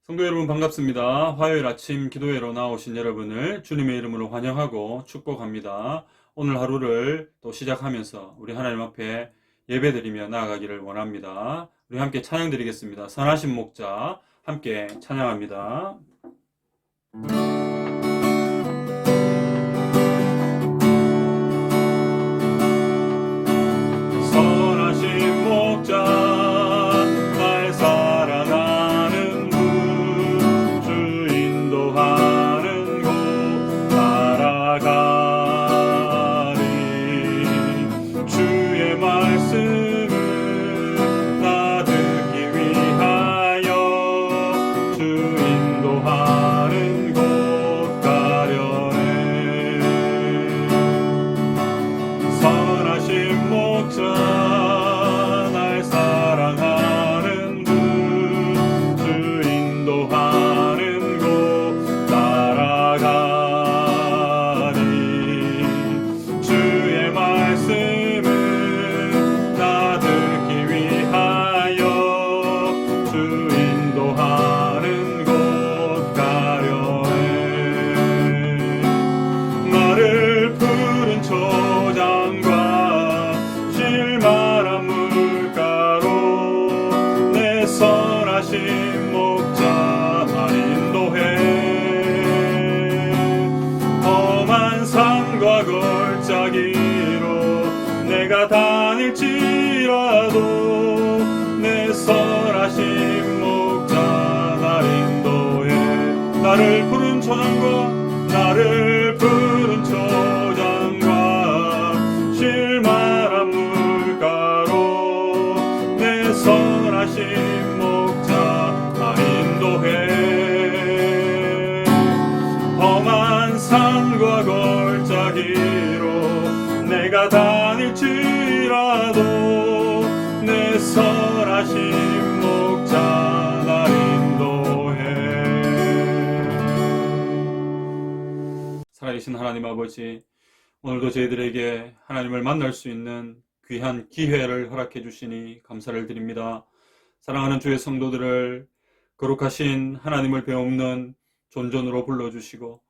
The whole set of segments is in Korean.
성도 여러분 반갑습니다. 화요일 아침 기도회로 나오신 여러분을 주님의 이름으로 환영하고 축복합니다. 오늘 하루를 또 시작하면서 우리 하나님 앞에 예배드리며 나아가기를 원합니다. 우리 함께 찬양 드리겠습니다. 선하신 목자 함께 찬양합니다. 선하신 목자 내가 다닐지라도 내 선하신 목자 날 인도해. 나를 푸른 초장과 실만한 물가로 내 선하신 목자 날 인도해. 험한 산과 골짜기로 내가 다닐지라도 내 선하신 목자 날 인도해. 살아계신 하나님 아버지, 오늘도 저희들에게 하나님을 만날 수 있는 귀한 기회를 허락해 주시니 감사를 드립니다. 사랑하는 주의 성도들을 거룩하신 하나님을 배우는 존존으로 불러주시고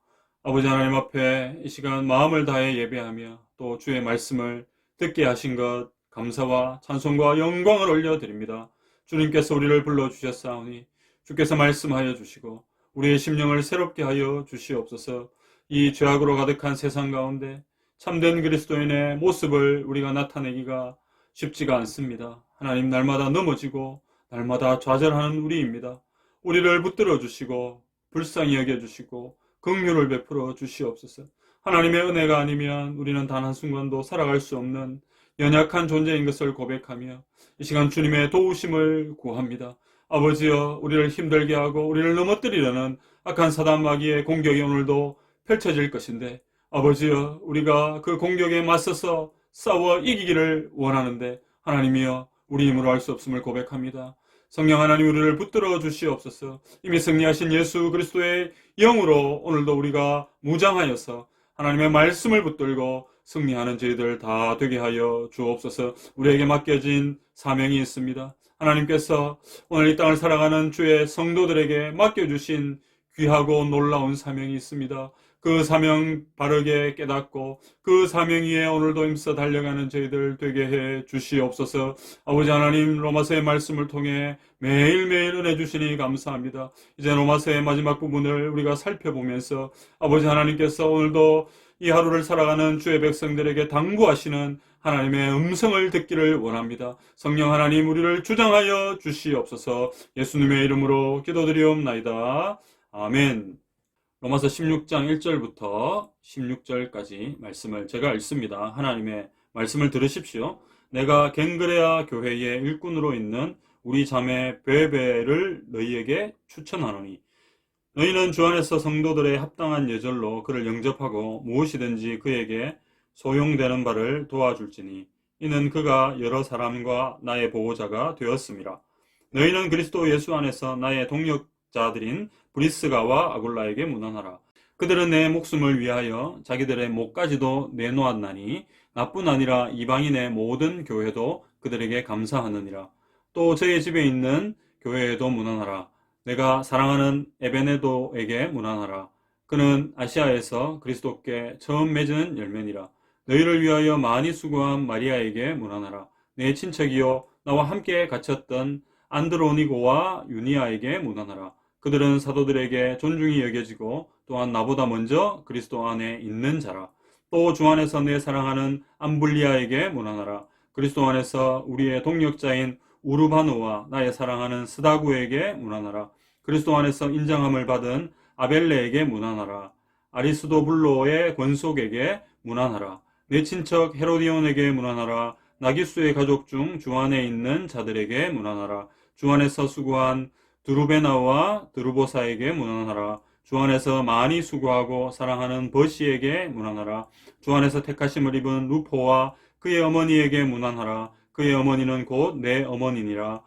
아버지 하나님 앞에 이 시간 마음을 다해 예배하며 또 주의 말씀을 듣게 하신 것 감사와 찬송과 영광을 올려드립니다. 주님께서 우리를 불러주셨사오니 주께서 말씀하여 주시고 우리의 심령을 새롭게 하여 주시옵소서. 이 죄악으로 가득한 세상 가운데 참된 그리스도인의 모습을 우리가 나타내기가 쉽지가 않습니다. 하나님, 날마다 넘어지고 날마다 좌절하는 우리입니다. 우리를 붙들어 주시고 불쌍히 여겨주시고 긍휼을 베풀어 주시옵소서. 하나님의 은혜가 아니면 우리는 단 한순간도 살아갈 수 없는 연약한 존재인 것을 고백하며 이 시간 주님의 도우심을 구합니다. 아버지여, 우리를 힘들게 하고 우리를 넘어뜨리려는 악한 사단 마귀의 공격이 오늘도 펼쳐질 것인데 아버지여, 우리가 그 공격에 맞서서 싸워 이기기를 원하는데 하나님이여, 우리 힘으로 할 수 없음을 고백합니다. 성령 하나님, 우리를 붙들어 주시옵소서. 이미 승리하신 예수 그리스도의 영으로 오늘도 우리가 무장하여서 하나님의 말씀을 붙들고 승리하는 저희들 다 되게 하여 주옵소서. 우리에게 맡겨진 사명이 있습니다. 하나님께서 오늘 이 땅을 살아가는 주의 성도들에게 맡겨주신 귀하고 놀라운 사명이 있습니다. 그 사명 바르게 깨닫고 그 사명 위에 오늘도 힘써 달려가는 저희들 되게 해 주시옵소서. 아버지 하나님, 로마서의 말씀을 통해 매일매일 은혜 주시니 감사합니다. 이제 로마서의 마지막 부분을 우리가 살펴보면서 아버지 하나님께서 오늘도 이 하루를 살아가는 주의 백성들에게 당부하시는 하나님의 음성을 듣기를 원합니다. 성령 하나님, 우리를 주장하여 주시옵소서. 예수님의 이름으로 기도드리옵나이다. 아멘. 로마서 16장 1절부터 16절까지 말씀을 제가 읽습니다. 하나님의 말씀을 들으십시오. 내가 갱그레아 교회의 일꾼으로 있는 우리 자매 베베를 너희에게 추천하노니 너희는 주 안에서 성도들의 합당한 예절로 그를 영접하고 무엇이든지 그에게 소용되는 바를 도와줄지니 이는 그가 여러 사람과 나의 보호자가 되었음이라. 너희는 그리스도 예수 안에서 나의 동역자들인 브리스가와 아굴라에게 문안하라. 그들은 내 목숨을 위하여 자기들의 목까지도 내놓았나니 나뿐 아니라 이방인의 모든 교회도 그들에게 감사하느니라. 또 저희 집에 있는 교회에도 문안하라. 내가 사랑하는 에베네도에게 문안하라. 그는 아시아에서 그리스도께 처음 맺은 열매니라. 너희를 위하여 많이 수고한 마리아에게 문안하라. 내 친척이요 나와 함께 갇혔던 안드로니고와 유니아에게 문안하라. 그들은 사도들에게 존중이 여겨지고 또한 나보다 먼저 그리스도 안에 있는 자라. 또 주 안에서 내 사랑하는 암블리아에게 문안하라. 그리스도 안에서 우리의 동력자인 우르바노와 나의 사랑하는 스다구에게 문안하라. 그리스도 안에서 인정함을 받은 아벨레에게 문안하라. 아리스도블로의 권속에게 문안하라. 내 친척 헤로디온에게 문안하라. 나기수의 가족 중 주 안에 있는 자들에게 문안하라. 주 안에서 수고한 드루베나와 드루보사에게 문안하라. 주 안에서 많이 수고하고 사랑하는 버시에게 문안하라. 주 안에서 택하심을 입은 루포와 그의 어머니에게 문안하라. 그의 어머니는 곧 내 어머니니라.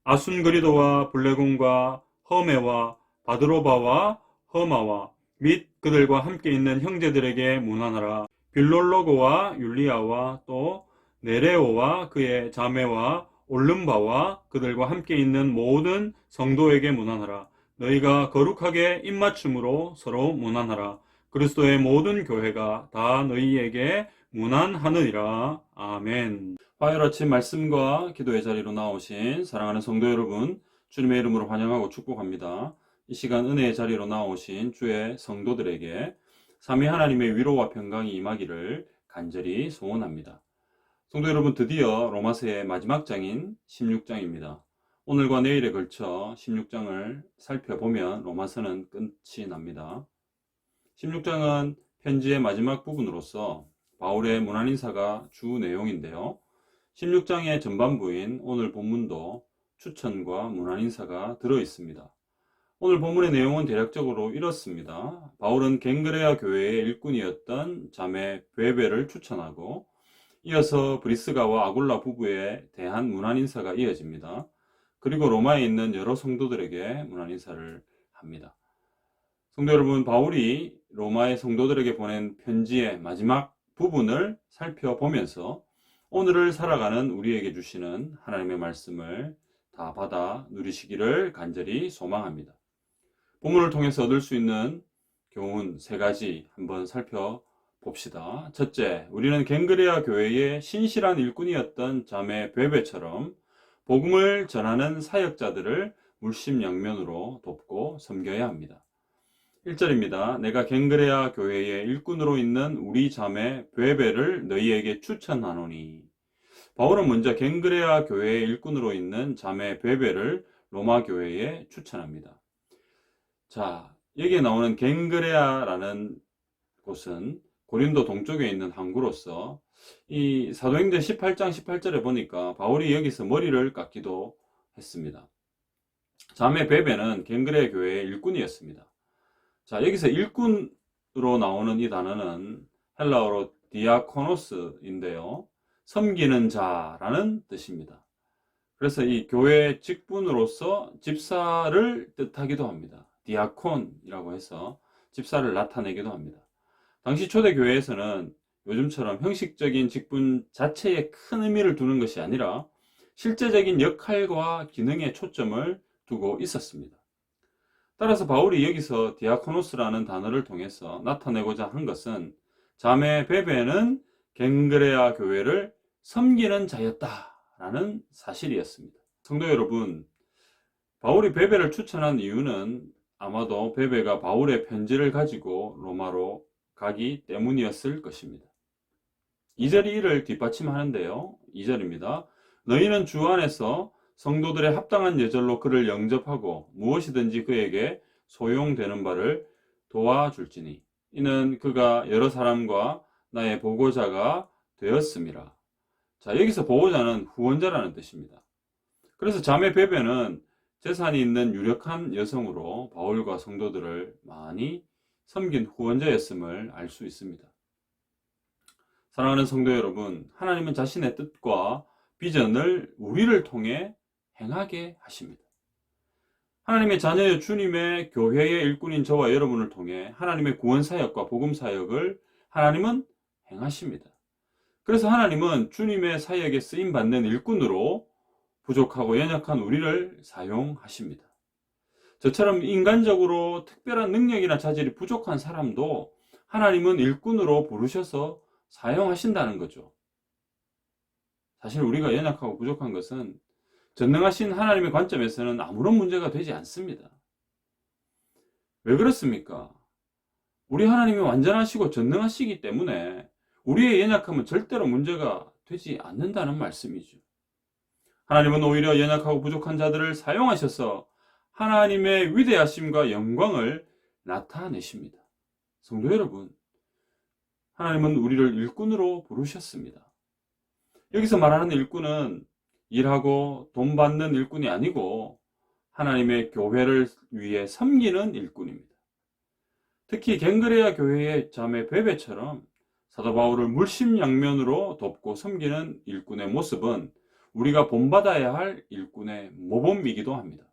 아순그리도와 블레곤과 허메와 바드로바와 허마와 및 그들과 함께 있는 형제들에게 문안하라. 빌롤로고와 율리아와 또 네레오와 그의 자매와 올름바와 그들과 함께 있는 모든 성도에게 문안하라. 너희가 거룩하게 입맞춤으로 서로 문안하라. 그리스도의 모든 교회가 다 너희에게 문안하느니라. 아멘. 화요일 아침 말씀과 기도의 자리로 나오신 사랑하는 성도 여러분, 주님의 이름으로 환영하고 축복합니다. 이 시간 은혜의 자리로 나오신 주의 성도들에게 삼위 하나님의 위로와 평강이 임하기를 간절히 소원합니다. 성도 여러분, 드디어 로마서의 마지막 장인 16장입니다. 오늘과 내일에 걸쳐 16장을 살펴보면 로마서는 끝이 납니다. 16장은 편지의 마지막 부분으로서 바울의 문안인사가 주 내용인데요. 16장의 전반부인 오늘 본문도 추천과 문안인사가 들어있습니다. 오늘 본문의 내용은 대략적으로 이렇습니다. 바울은 갱그레아 교회의 일꾼이었던 자매 베베를 추천하고 이어서 브리스가와 아굴라 부부에 대한 문안인사가 이어집니다. 그리고 로마에 있는 여러 성도들에게 문안인사를 합니다. 성도 여러분, 바울이 로마의 성도들에게 보낸 편지의 마지막 부분을 살펴보면서 오늘을 살아가는 우리에게 주시는 하나님의 말씀을 다 받아 누리시기를 간절히 소망합니다. 본문을 통해서 얻을 수 있는 교훈 세 가지 한번 살펴봅시다. 첫째, 우리는 갱그레아 교회의 신실한 일꾼이었던 자매 베베처럼 복음을 전하는 사역자들을 물심양면으로 돕고 섬겨야 합니다. 1절입니다. 내가 갱그레아 교회의 일꾼으로 있는 우리 자매 베베를 너희에게 추천하노니. 바울은 먼저 갱그레아 교회의 일꾼으로 있는 자매 베베를 로마 교회에 추천합니다. 자, 여기에 나오는 갱그레아라는 곳은 고린도 동쪽에 있는 항구로서 이 사도행전 18장 18절에 보니까 바울이 여기서 머리를 깎기도 했습니다. 자매 베베는 갱그레아 교회의 일꾼이었습니다. 자, 여기서 일꾼으로 나오는 이 단어는 헬라어로 디아코노스인데요. 섬기는 자라는 뜻입니다. 그래서 이 교회 직분으로서 집사를 뜻하기도 합니다. 디아콘이라고 해서 집사를 나타내기도 합니다. 당시 초대교회에서는 요즘처럼 형식적인 직분 자체에 큰 의미를 두는 것이 아니라 실제적인 역할과 기능에 초점을 두고 있었습니다. 따라서 바울이 여기서 디아코노스라는 단어를 통해서 나타내고자 한 것은 자매 베베는 갱그레아 교회를 섬기는 자였다라는 사실이었습니다. 성도 여러분, 바울이 베베를 추천한 이유는 아마도 베베가 바울의 편지를 가지고 로마로 가기 때문이었을 것입니다. 2절이 이를 뒷받침하는데요. 2절입니다. 너희는 주 안에서 성도들의 합당한 예절로 그를 영접하고 무엇이든지 그에게 소용되는 바를 도와줄지니 이는 그가 여러 사람과 나의 보고자가 되었음이라. 자, 여기서 보고자는 후원자라는 뜻입니다. 그래서 자매 베베는 재산이 있는 유력한 여성으로 바울과 성도들을 많이 섬긴 후원자였음을 알 수 있습니다. 사랑하는 성도 여러분, 하나님은 자신의 뜻과 비전을 우리를 통해 행하게 하십니다. 하나님의 자녀여 주님의 교회의 일꾼인 저와 여러분을 통해 하나님의 구원사역과 복음사역을 하나님은 행하십니다. 그래서 하나님은 주님의 사역에 쓰임받는 일꾼으로 부족하고 연약한 우리를 사용하십니다. 저처럼 인간적으로 특별한 능력이나 자질이 부족한 사람도 하나님은 일꾼으로 부르셔서 사용하신다는 거죠. 사실 우리가 연약하고 부족한 것은 전능하신 하나님의 관점에서는 아무런 문제가 되지 않습니다. 왜 그렇습니까? 우리 하나님이 완전하시고 전능하시기 때문에 우리의 연약함은 절대로 문제가 되지 않는다는 말씀이죠. 하나님은 오히려 연약하고 부족한 자들을 사용하셔서 하나님의 위대하심과 영광을 나타내십니다. 성도 여러분, 하나님은 우리를 일꾼으로 부르셨습니다. 여기서 말하는 일꾼은 일하고 돈 받는 일꾼이 아니고 하나님의 교회를 위해 섬기는 일꾼입니다. 특히 갱그레아 교회의 자매 베베처럼 사도 바울을 물심양면으로 돕고 섬기는 일꾼의 모습은 우리가 본받아야 할 일꾼의 모범이기도 합니다.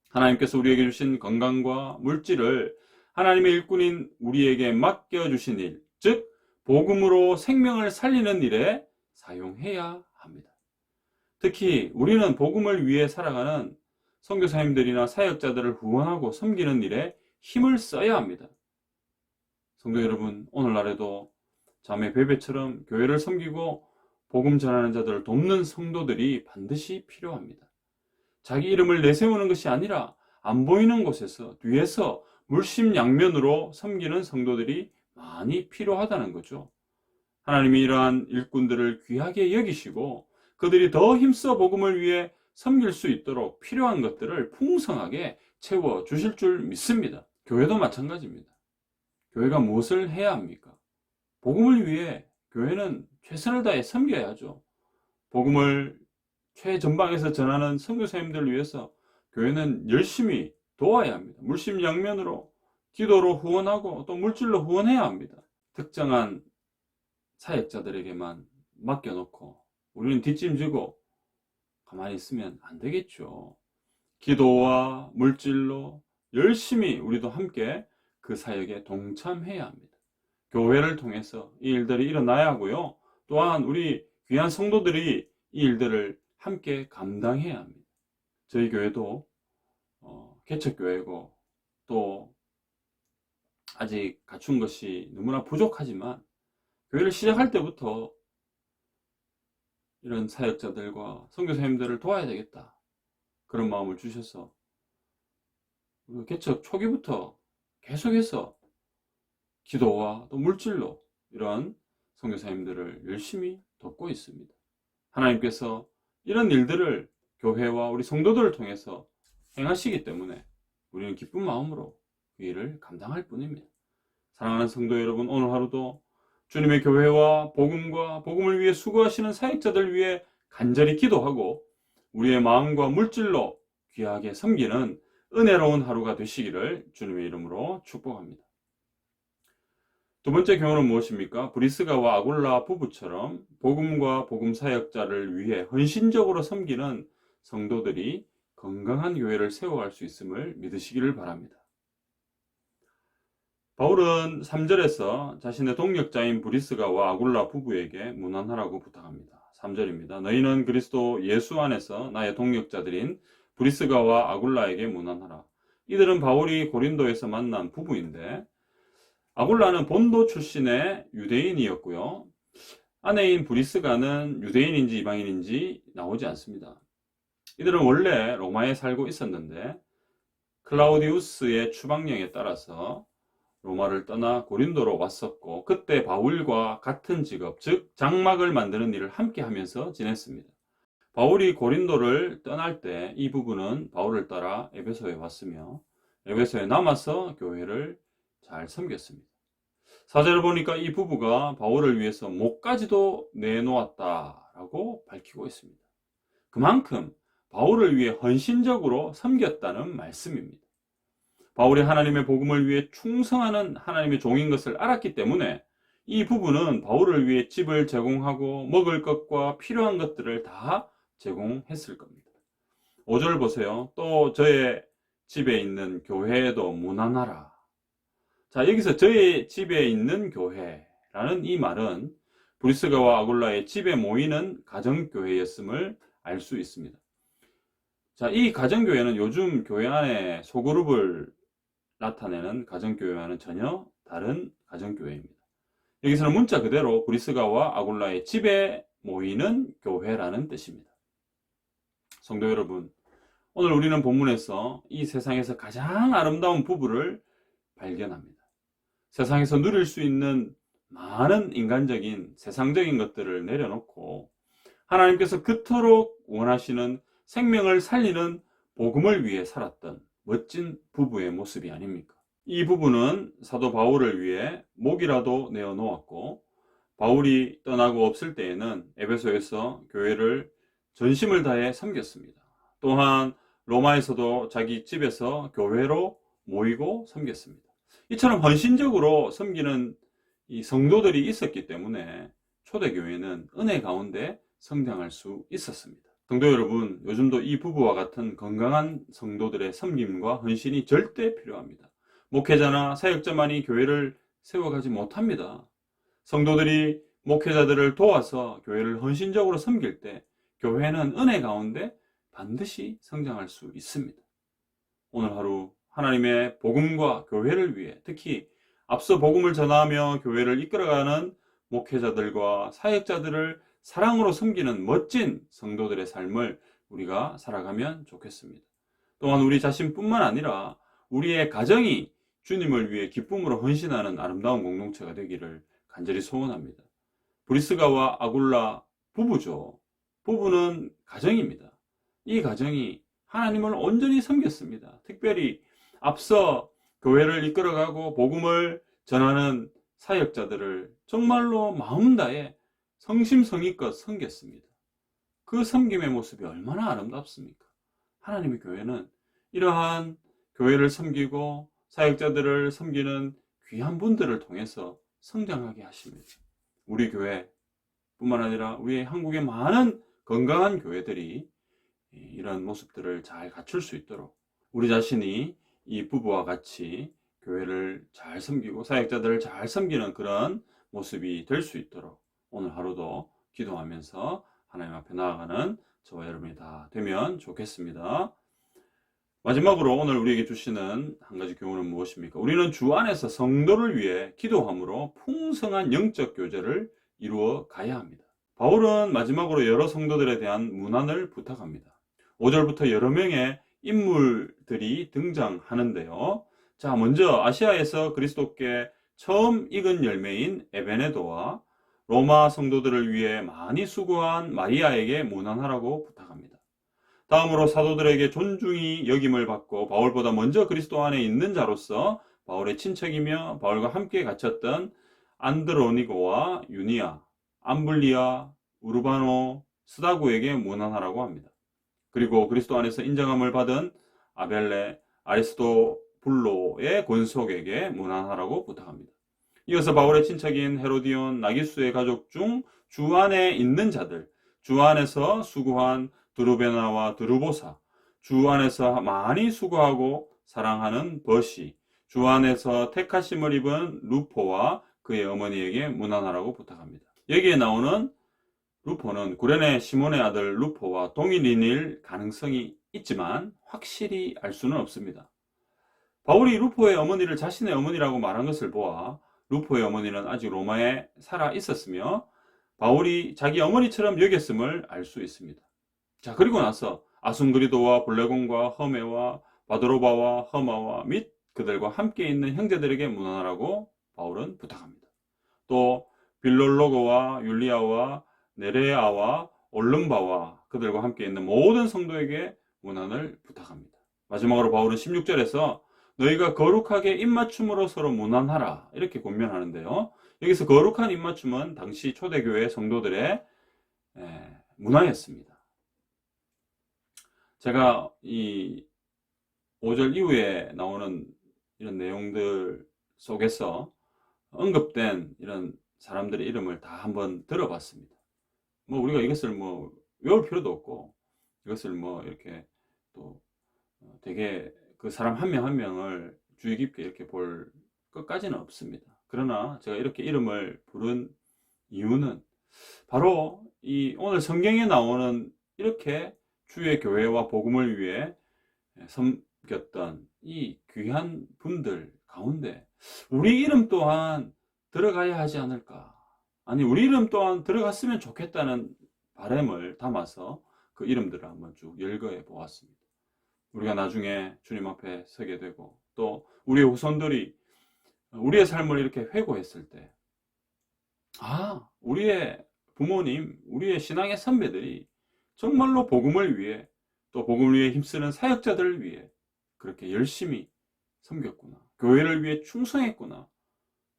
하나님께서 우리에게 주신 건강과 물질을 하나님의 일꾼인 우리에게 맡겨주신 일, 즉 복음으로 생명을 살리는 일에 사용해야 합니다. 특히 우리는 복음을 위해 살아가는 선교사님들이나 사역자들을 후원하고 섬기는 일에 힘을 써야 합니다. 성도 여러분, 오늘날에도 자매 베베처럼 교회를 섬기고 복음 전하는 자들을 돕는 성도들이 반드시 필요합니다. 자기 이름을 내세우는 것이 아니라 안 보이는 곳에서 뒤에서 물심양면으로 섬기는 성도들이 많이 필요하다는 거죠. 하나님이 이러한 일꾼들을 귀하게 여기시고 그들이 더 힘써 복음을 위해 섬길 수 있도록 필요한 것들을 풍성하게 채워주실 줄 믿습니다. 교회도 마찬가지입니다. 교회가 무엇을 해야 합니까? 복음을 위해 교회는 최선을 다해 섬겨야죠. 복음을 최전방에서 전하는 선교사님들을 위해서 교회는 열심히 도와야 합니다. 물심양면으로 기도로 후원하고 또 물질로 후원해야 합니다. 특정한 사역자들에게만 맡겨놓고 우리는 뒷짐지고 가만히 있으면 안 되겠죠. 기도와 물질로 열심히 우리도 함께 그 사역에 동참해야 합니다. 교회를 통해서 이 일들이 일어나야 하고요. 또한 우리 귀한 성도들이 이 일들을 함께 감당해야 합니다. 저희 교회도 개척교회고 또 아직 갖춘 것이 너무나 부족하지만 교회를 시작할 때부터 이런 사역자들과 선교사님들을 도와야 되겠다. 그런 마음을 주셔서 개척 초기부터 계속해서 기도와 또 물질로 이런 선교사님들을 열심히 돕고 있습니다. 하나님께서 이런 일들을 교회와 우리 성도들을 통해서 행하시기 때문에 우리는 기쁜 마음으로 그 일을 감당할 뿐입니다. 사랑하는 성도 여러분, 오늘 하루도 주님의 교회와 복음과 복음을 위해 수고하시는 사역자들 위해 간절히 기도하고 우리의 마음과 물질로 귀하게 섬기는 은혜로운 하루가 되시기를 주님의 이름으로 축복합니다. 두 번째 교훈은 무엇입니까? 브리스가와 아굴라 부부처럼 복음과 복음 사역자를 위해 헌신적으로 섬기는 성도들이 건강한 교회를 세워갈 수 있음을 믿으시기를 바랍니다. 바울은 3절에서 자신의 동역자인 브리스가와 아굴라 부부에게 문안하라고 부탁합니다. 3절입니다. 너희는 그리스도 예수 안에서 나의 동역자들인 브리스가와 아굴라에게 문안하라. 이들은 바울이 고린도에서 만난 부부인데 아굴라는 본도 출신의 유대인이었고요. 아내인 브리스가는 유대인인지 이방인인지 나오지 않습니다. 이들은 원래 로마에 살고 있었는데 클라우디우스의 추방령에 따라서 로마를 떠나 고린도로 왔었고 그때 바울과 같은 직업, 즉 장막을 만드는 일을 함께 하면서 지냈습니다. 바울이 고린도를 떠날 때 이 부부는 바울을 따라 에베소에 왔으며 에베소에 남아서 교회를 잘 섬겼습니다. 사절을 보니까 이 부부가 바울을 위해서 목까지도 내놓았다라고 밝히고 있습니다. 그만큼 바울을 위해 헌신적으로 섬겼다는 말씀입니다. 바울이 하나님의 복음을 위해 충성하는 하나님의 종인 것을 알았기 때문에 이 부부는 바울을 위해 집을 제공하고 먹을 것과 필요한 것들을 다 제공했을 겁니다. 5절 보세요. 또 저의 집에 있는 교회에도 문안하라. 자, 여기서 저의 집에 있는 교회라는 이 말은 브리스가와 아굴라의 집에 모이는 가정교회였음을 알 수 있습니다. 자, 이 가정교회는 요즘 교회 안에 소그룹을 나타내는 가정교회와는 전혀 다른 가정교회입니다. 여기서는 문자 그대로 브리스가와 아굴라의 집에 모이는 교회라는 뜻입니다. 성도 여러분, 오늘 우리는 본문에서 이 세상에서 가장 아름다운 부부를 발견합니다. 세상에서 누릴 수 있는 많은 인간적인 세상적인 것들을 내려놓고 하나님께서 그토록 원하시는 생명을 살리는 복음을 위해 살았던 멋진 부부의 모습이 아닙니까? 이 부부는 사도 바울을 위해 목이라도 내어 놓았고, 바울이 떠나고 없을 때에는 에베소에서 교회를 전심을 다해 섬겼습니다. 또한 로마에서도 자기 집에서 교회로 모이고 섬겼습니다. 이처럼 헌신적으로 섬기는 이 성도들이 있었기 때문에 초대교회는 은혜 가운데 성장할 수 있었습니다. 성도 여러분, 요즘도 이 부부와 같은 건강한 성도들의 섬김과 헌신이 절대 필요합니다. 목회자나 사역자만이 교회를 세워가지 못합니다. 성도들이 목회자들을 도와서 교회를 헌신적으로 섬길 때 교회는 은혜 가운데 반드시 성장할 수 있습니다. 오늘 하루 하나님의 복음과 교회를 위해, 특히 앞서 복음을 전하며 교회를 이끌어가는 목회자들과 사역자들을 사랑으로 섬기는 멋진 성도들의 삶을 우리가 살아가면 좋겠습니다. 또한 우리 자신뿐만 아니라 우리의 가정이 주님을 위해 기쁨으로 헌신하는 아름다운 공동체가 되기를 간절히 소원합니다. 브리스가와 아굴라 부부죠. 부부는 가정입니다. 이 가정이 하나님을 온전히 섬겼습니다. 특별히 앞서 교회를 이끌어가고 복음을 전하는 사역자들을 정말로 마음 다해 성심성의껏 섬겼습니다. 그 섬김의 모습이 얼마나 아름답습니까? 하나님의 교회는 이러한 교회를 섬기고 사역자들을 섬기는 귀한 분들을 통해서 성장하게 하십니다. 우리 교회뿐만 아니라 우리 한국의 많은 건강한 교회들이 이런 모습들을 잘 갖출 수 있도록 우리 자신이 이 부부와 같이 교회를 잘 섬기고 사역자들을 잘 섬기는 그런 모습이 될 수 있도록 오늘 하루도 기도하면서 하나님 앞에 나아가는 저와 여러분이 다 되면 좋겠습니다. 마지막으로 오늘 우리에게 주시는 한 가지 교훈은 무엇입니까? 우리는 주 안에서 성도를 위해 기도함으로 풍성한 영적 교제를 이루어 가야 합니다. 바울은 마지막으로 여러 성도들에 대한 문안을 부탁합니다. 5절부터 여러 명의 인물들이 등장하는데요. 자, 먼저 아시아에서 그리스도께 처음 익은 열매인 에베네도와 로마 성도들을 위해 많이 수고한 마리아에게 문안하라고 부탁합니다. 다음으로 사도들에게 존중이 여김을 받고 바울보다 먼저 그리스도 안에 있는 자로서 바울의 친척이며 바울과 함께 갇혔던 안드로니고와 유니아, 암블리아, 우르바노, 스다구에게 문안하라고 합니다. 그리고 그리스도 안에서 인정함을 받은 아벨레, 아리스토블로의 권속에게 문안하라고 부탁합니다. 이어서 바울의 친척인 헤로디온, 나기수의 가족 중 주 안에 있는 자들, 주 안에서 수고한 드루베나와 드루보사, 주 안에서 많이 수고하고 사랑하는 버시, 주 안에서 택하심을 입은 루포와 그의 어머니에게 문안하라고 부탁합니다. 여기에 나오는 루포는 구레네 시몬의 아들 루포와 동일인일 가능성이 있지만 확실히 알 수는 없습니다. 바울이 루포의 어머니를 자신의 어머니라고 말한 것을 보아 루포의 어머니는 아직 로마에 살아 있었으며 바울이 자기 어머니처럼 여겼음을 알 수 있습니다. 자, 그리고 나서 아순그리도와 블레곤과 허메와 바드로바와 허마와 및 그들과 함께 있는 형제들에게 문안하라고 바울은 부탁합니다. 또 빌롤로고와 율리아와 네레아와 올름바와 그들과 함께 있는 모든 성도에게 문안을 부탁합니다. 마지막으로 바울은 16절에서 너희가 거룩하게 입맞춤으로 서로 문안하라 이렇게 권면하는데요. 여기서 거룩한 입맞춤은 당시 초대교회 성도들의 문화였습니다. 제가 이 5절 이후에 나오는 이런 내용들 속에서 언급된 이런 사람들의 이름을 다 한번 들어봤습니다. 뭐 우리가 이것을 뭐 외울 필요도 없고 이것을 뭐 이렇게 또 되게 그 사람 한 명 한 명을 주의 깊게 이렇게 볼 것까지는 없습니다. 그러나 제가 이렇게 이름을 부른 이유는 바로 이 오늘 성경에 나오는 이렇게 주의 교회와 복음을 위해 섬겼던 이 귀한 분들 가운데 우리 이름 또한 들어가야 하지 않을까? 아니, 우리 이름 또한 들어갔으면 좋겠다는 바람을 담아서 그 이름들을 한번 쭉 열거해 보았습니다. 우리가 나중에 주님 앞에 서게 되고 또 우리의 후손들이 우리의 삶을 이렇게 회고했을 때, 우리의 부모님, 우리의 신앙의 선배들이 정말로 복음을 위해 또 복음을 위해 힘쓰는 사역자들을 위해 그렇게 열심히 섬겼구나. 교회를 위해 충성했구나.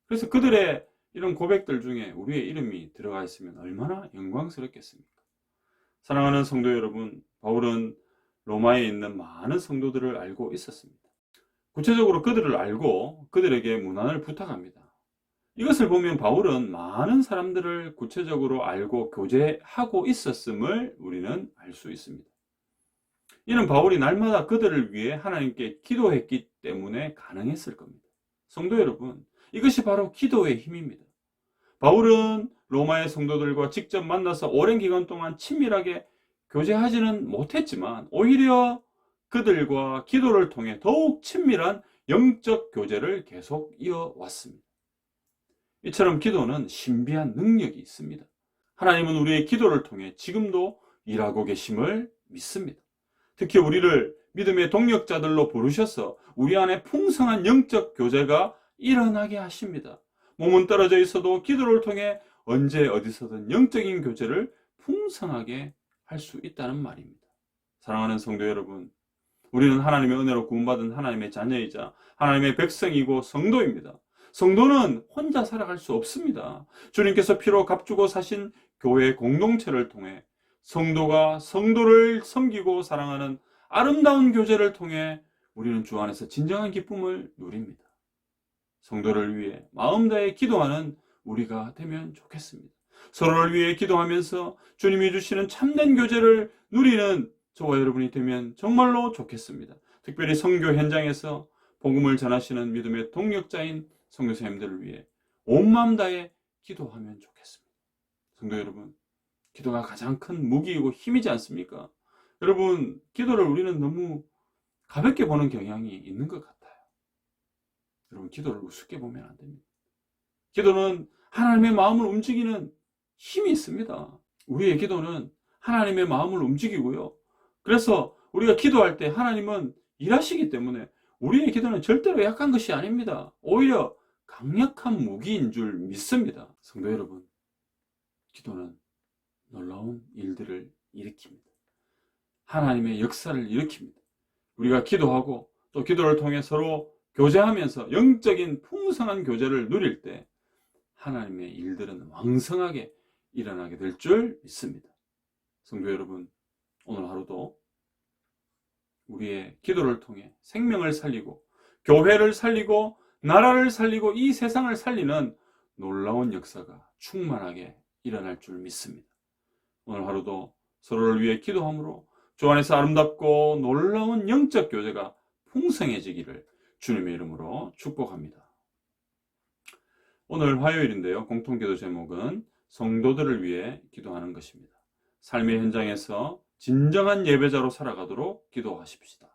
그래서 그들의 이런 고백들 중에 우리의 이름이 들어가 있으면 얼마나 영광스럽겠습니까? 사랑하는 성도 여러분, 바울은 로마에 있는 많은 성도들을 알고 있었습니다. 구체적으로 그들을 알고 그들에게 문안을 부탁합니다. 이것을 보면 바울은 많은 사람들을 구체적으로 알고 교제하고 있었음을 우리는 알 수 있습니다. 이는 바울이 날마다 그들을 위해 하나님께 기도했기 때문에 가능했을 겁니다. 성도 여러분, 이것이 바로 기도의 힘입니다. 바울은 로마의 성도들과 직접 만나서 오랜 기간 동안 친밀하게 교제하지는 못했지만 오히려 그들과 기도를 통해 더욱 친밀한 영적 교제를 계속 이어왔습니다. 이처럼 기도는 신비한 능력이 있습니다. 하나님은 우리의 기도를 통해 지금도 일하고 계심을 믿습니다. 특히 우리를 믿음의 동력자들로 부르셔서 우리 안에 풍성한 영적 교제가 일어나게 하십니다. 몸은 떨어져 있어도 기도를 통해 언제 어디서든 영적인 교제를 풍성하게 할 수 있다는 말입니다. 사랑하는 성도 여러분, 우리는 하나님의 은혜로 구원받은 하나님의 자녀이자 하나님의 백성이고 성도입니다. 성도는 혼자 살아갈 수 없습니다. 주님께서 피로 값주고 사신 교회 공동체를 통해 성도가 성도를 섬기고 사랑하는 아름다운 교제를 통해 우리는 주 안에서 진정한 기쁨을 누립니다. 성도를 위해 마음 다해 기도하는 우리가 되면 좋겠습니다. 서로를 위해 기도하면서 주님이 주시는 참된 교제를 누리는 저와 여러분이 되면 정말로 좋겠습니다. 특별히 선교 현장에서 복음을 전하시는 믿음의 동력자인 선교사님들을 위해 온 마음 다해 기도하면 좋겠습니다. 성도 여러분, 기도가 가장 큰 무기이고 힘이지 않습니까? 여러분, 기도를 우리는 너무 가볍게 보는 경향이 있는 것 같아요. 여러분, 기도를 우습게 보면 안 됩니다. 기도는 하나님의 마음을 움직이는 힘이 있습니다. 우리의 기도는 하나님의 마음을 움직이고요. 그래서 우리가 기도할 때 하나님은 일하시기 때문에 우리의 기도는 절대로 약한 것이 아닙니다. 오히려 강력한 무기인 줄 믿습니다. 성도 여러분, 기도는 놀라운 일들을 일으킵니다. 하나님의 역사를 일으킵니다. 우리가 기도하고 또 기도를 통해 서로 교제하면서 영적인 풍성한 교제를 누릴 때 하나님의 일들은 왕성하게 일어나게 될 줄 믿습니다. 성도 여러분, 오늘 하루도 우리의 기도를 통해 생명을 살리고 교회를 살리고 나라를 살리고 이 세상을 살리는 놀라운 역사가 충만하게 일어날 줄 믿습니다. 오늘 하루도 서로를 위해 기도함으로 주 안에서 아름답고 놀라운 영적 교제가 풍성해지기를 주님의 이름으로 축복합니다. 오늘 화요일인데요. 공통기도 제목은 성도들을 위해 기도하는 것입니다. 삶의 현장에서 진정한 예배자로 살아가도록 기도하십시다.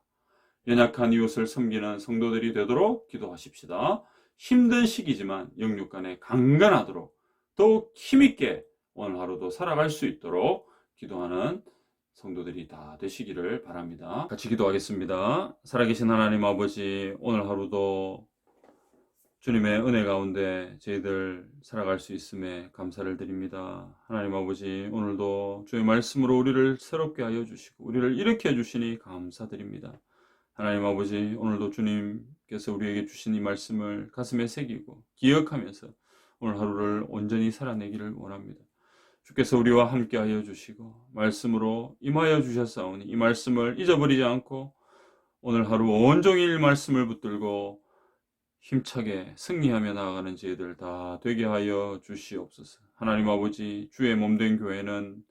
연약한 이웃을 섬기는 성도들이 되도록 기도하십시다. 힘든 시기지만 영육 간에 강건하도록 더욱 힘있게 오늘 하루도 살아갈 수 있도록 기도하는 성도들이 다 되시기를 바랍니다. 같이 기도하겠습니다. 살아계신 하나님 아버지, 오늘 하루도 주님의 은혜 가운데 저희들 살아갈 수 있음에 감사를 드립니다. 하나님 아버지, 오늘도 주의 말씀으로 우리를 새롭게 하여 주시고 우리를 일으켜 주시니 감사드립니다. 하나님 아버지, 오늘도 주님께서 우리에게 주신 이 말씀을 가슴에 새기고 기억하면서 오늘 하루를 온전히 살아내기를 원합니다. 주께서 우리와 함께 하여 주시고 말씀으로 임하여 주셨사오니 이 말씀을 잊어버리지 않고 오늘 하루 온종일 말씀을 붙들고 힘차게 승리하며 나아가는 저희들 다 되게 하여 주시옵소서. 하나님 아버지, 주의 몸된 교회는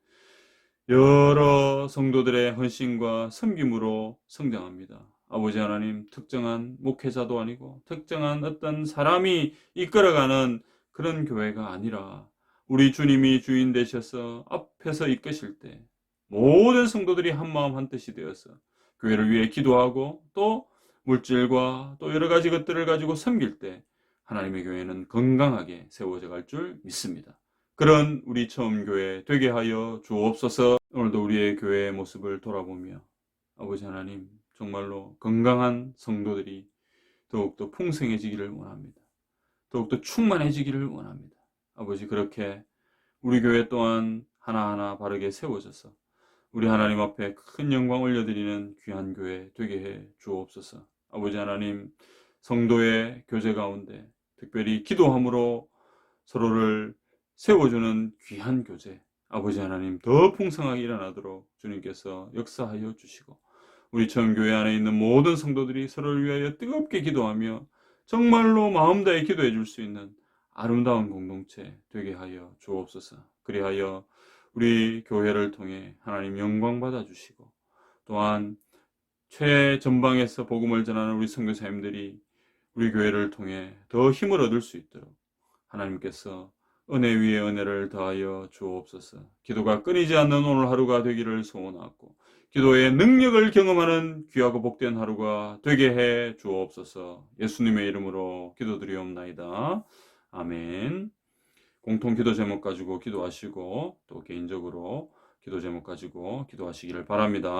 여러 성도들의 헌신과 섬김으로 성장합니다. 아버지 하나님, 특정한 목회자도 아니고 특정한 어떤 사람이 이끌어가는 그런 교회가 아니라 우리 주님이 주인 되셔서 앞에서 이끄실 때 모든 성도들이 한마음 한뜻이 되어서 교회를 위해 기도하고 또 물질과 또 여러 가지 것들을 가지고 섬길 때 하나님의 교회는 건강하게 세워져 갈 줄 믿습니다. 그런 우리 처음 교회 되게 하여 주옵소서. 오늘도 우리의 교회의 모습을 돌아보며 아버지 하나님 정말로 건강한 성도들이 더욱더 풍성해지기를 원합니다. 더욱더 충만해지기를 원합니다. 아버지 그렇게 우리 교회 또한 하나하나 바르게 세워져서 우리 하나님 앞에 큰 영광 올려드리는 귀한 교회 되게 해 주옵소서. 아버지 하나님 성도의 교제 가운데 특별히 기도함으로 서로를 세워주는 귀한 교제 아버지 하나님 더 풍성하게 일어나도록 주님께서 역사하여 주시고 우리 처음 교회 안에 있는 모든 성도들이 서로를 위하여 뜨겁게 기도하며 정말로 마음 다해 기도해 줄 수 있는 아름다운 공동체 되게 하여 주옵소서. 그리하여 우리 교회를 통해 하나님 영광 받아 주시고 또한 최전방에서 복음을 전하는 우리 선교사님들이 우리 교회를 통해 더 힘을 얻을 수 있도록 하나님께서 은혜 위에 은혜를 더하여 주옵소서. 기도가 끊이지 않는 오늘 하루가 되기를 소원하고 기도의 능력을 경험하는 귀하고 복된 하루가 되게 해 주옵소서. 예수님의 이름으로 기도드리옵나이다. 아멘. 공통 기도 제목 가지고 기도하시고 또 개인적으로 기도 제목 가지고 기도하시기를 바랍니다.